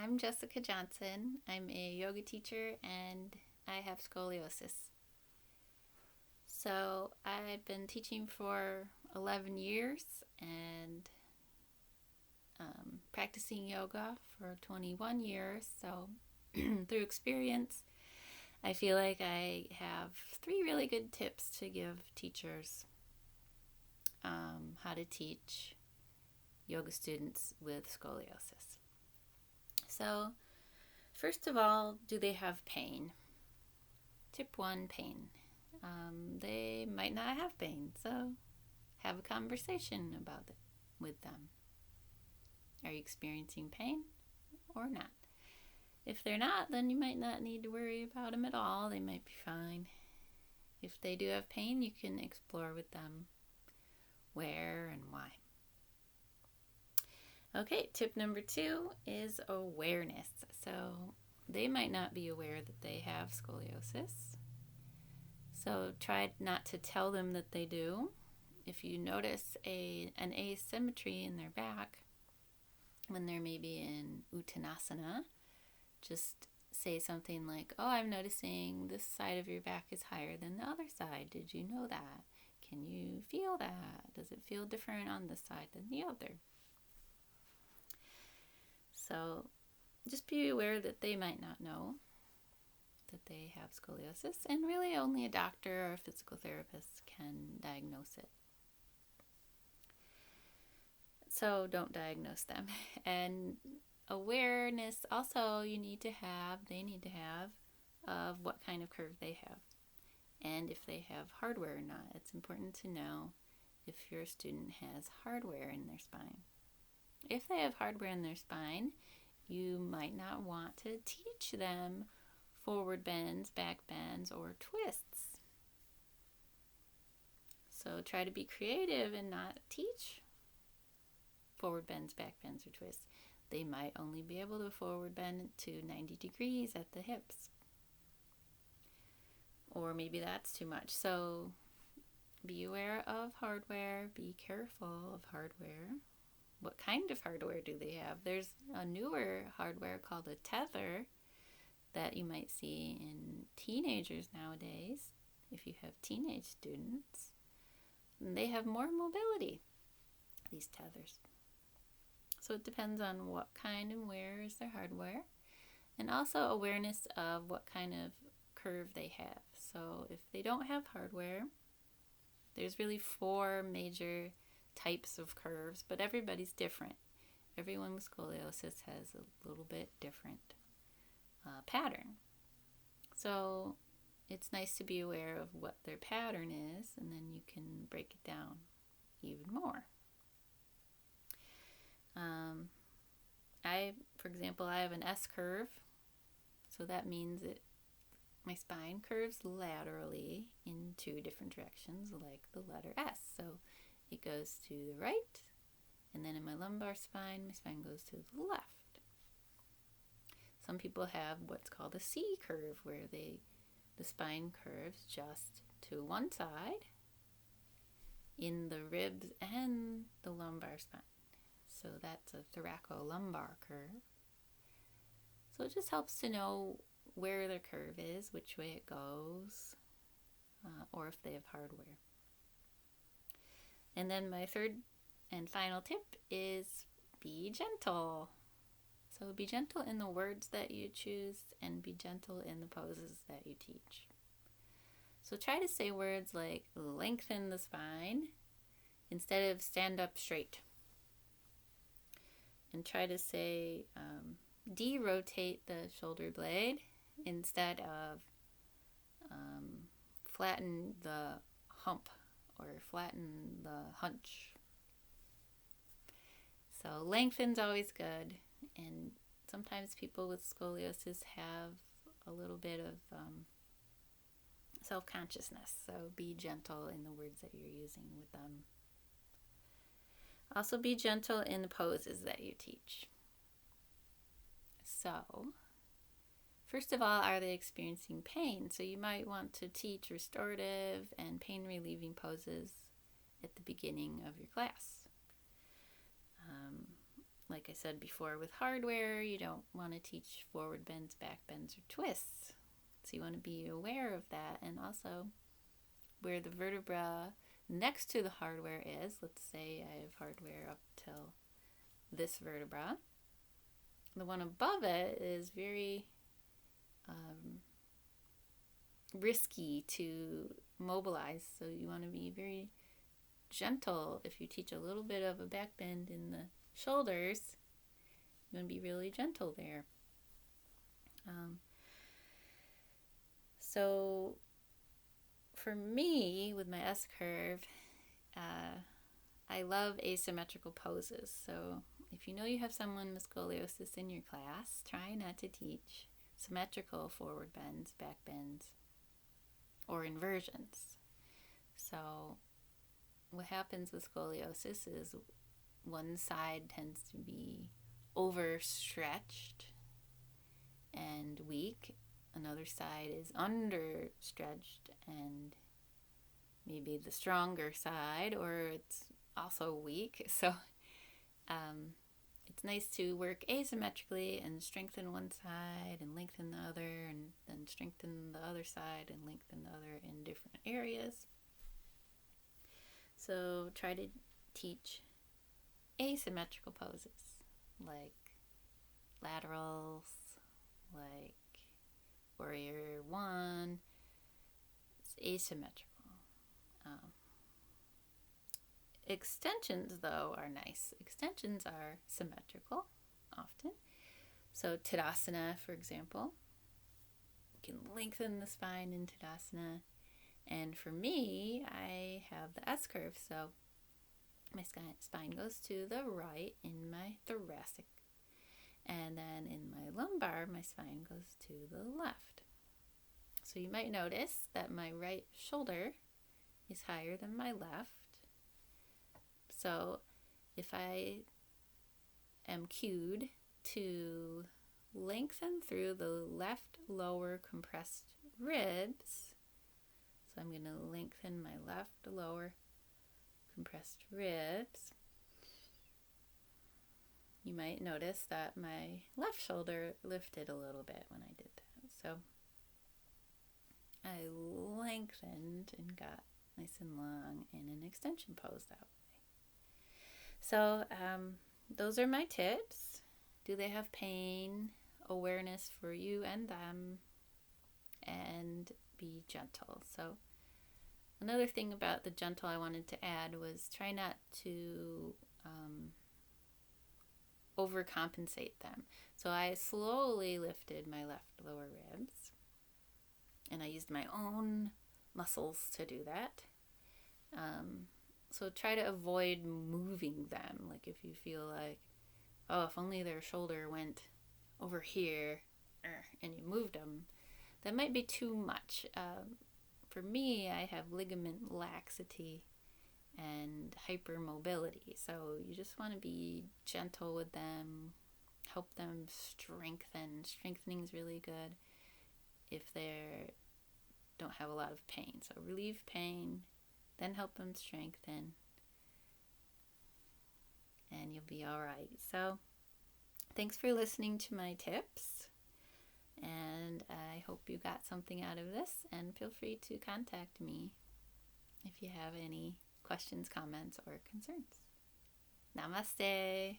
I'm Jessica Johnson. I'm a yoga teacher and I have scoliosis. So I've been teaching for 11 years and practicing yoga for 21 years. So through experience, I feel like I have three really good tips to give teachers how to teach yoga students with scoliosis. So, first of all, do they have pain? Tip one, pain. They might not have pain, so have a conversation about it with them. Are you experiencing pain or not? If they're not, then you might not need to worry about them at all. They might be fine. If they do have pain, you can explore with them where and why. Okay, tip number two is awareness. So they might not be aware that they have scoliosis. So try not to tell them that they do. If you notice an asymmetry in their back when they're maybe in Uttanasana, just say something like, "Oh, I'm noticing this side of your back is higher than the other side. Did you know that? Can you feel that? Does it feel different on this side than the other?" So just be aware that they might not know that they have scoliosis, and really only a doctor or a physical therapist can diagnose it. So don't diagnose them. And awareness also they need to have of what kind of curve they have and if they have hardware or not. It's important to know if your student has hardware in their spine. If they have hardware in their spine, you might not want to teach them forward bends, back bends, or twists. So try to be creative and not teach forward bends, back bends, or twists. They might only be able to forward bend to 90 degrees at the hips. Or maybe that's too much. So be aware of hardware, be careful of hardware. What kind of hardware do they have? There's a newer hardware called a tether that you might see in teenagers nowadays. If you have teenage students, they have more mobility, these tethers. So it depends on what kind and where is their hardware, and also awareness of what kind of curve they have. So if they don't have hardware, there's really 4 major types of curves, but everybody's different. Everyone with scoliosis has a little bit different pattern. So it's nice to be aware of what their pattern is, and then you can break it down even more. For example, I have an S curve, so that means my spine curves laterally in 2 different directions, like the letter S. So it goes to the right, and then in my lumbar spine, my spine goes to the left. Some people have what's called a C curve, where the spine curves just to one side in the ribs and the lumbar spine. So that's a thoracolumbar curve. So it just helps to know where the curve is, which way it goes, or if they have hardware. And then my third and final tip is be gentle. So be gentle in the words that you choose and be gentle in the poses that you teach. So try to say words like lengthen the spine instead of stand up straight. And try to say de-rotate the shoulder blade instead of flatten the hump or flatten the hunch. So lengthen's always good, and sometimes people with scoliosis have a little bit of self-consciousness, so be gentle in the words that you're using with them. Also be gentle in the poses that you teach. So, first of all, are they experiencing pain? So you might want to teach restorative and pain-relieving poses at the beginning of your class. Like like I said before, with hardware, you don't want to teach forward bends, back bends, or twists. So you want to be aware of that, and also where the vertebra next to the hardware is. Let's say I have hardware up till this vertebra. The one above it is very risky to mobilize, so you want to be very gentle. If you teach a little bit of a back bend in the shoulders, you want to be really gentle there. So for me, with my S-curve, I love asymmetrical poses. So if you know you have someone with scoliosis in your class, try not to teach symmetrical forward bends, back bends, or inversions. So what happens with scoliosis is one side tends to be overstretched and weak. Another side is understretched and maybe the stronger side, or it's also weak. So it's nice to work asymmetrically and strengthen one side and lengthen the other, and then strengthen the other side and lengthen the other in different areas. So try to teach asymmetrical poses like laterals, like warrior one. It's asymmetrical. Extensions, though, are nice. Extensions are symmetrical often. So Tadasana, for example, you can lengthen the spine in Tadasana. And for me, I have the S-curve, so my spine goes to the right in my thoracic. And then in my lumbar, my spine goes to the left. So you might notice that my right shoulder is higher than my left. So if I am cued to lengthen through the left lower compressed ribs, so I'm going to lengthen my left lower compressed ribs, you might notice that my left shoulder lifted a little bit when I did that. So I lengthened and got nice and long in an extension pose that way. So those are my tips. Do they have pain? Awareness for you and them, and be gentle. So another thing about the gentle I wanted to add was try not to overcompensate them. So I slowly lifted my left lower ribs, and I used my own muscles to do that. So try to avoid moving them. Like if you feel like, oh, if only their shoulder went over here, and you moved them, that might be too much. For me, I have ligament laxity and hypermobility. So you just want to be gentle with them, help them strengthen. Strengthening is really good if they don't have a lot of pain. So relieve pain, then help them strengthen, and you'll be all right. So thanks for listening to my tips, and I hope you got something out of this, and feel free to contact me if you have any questions, comments, or concerns. Namaste.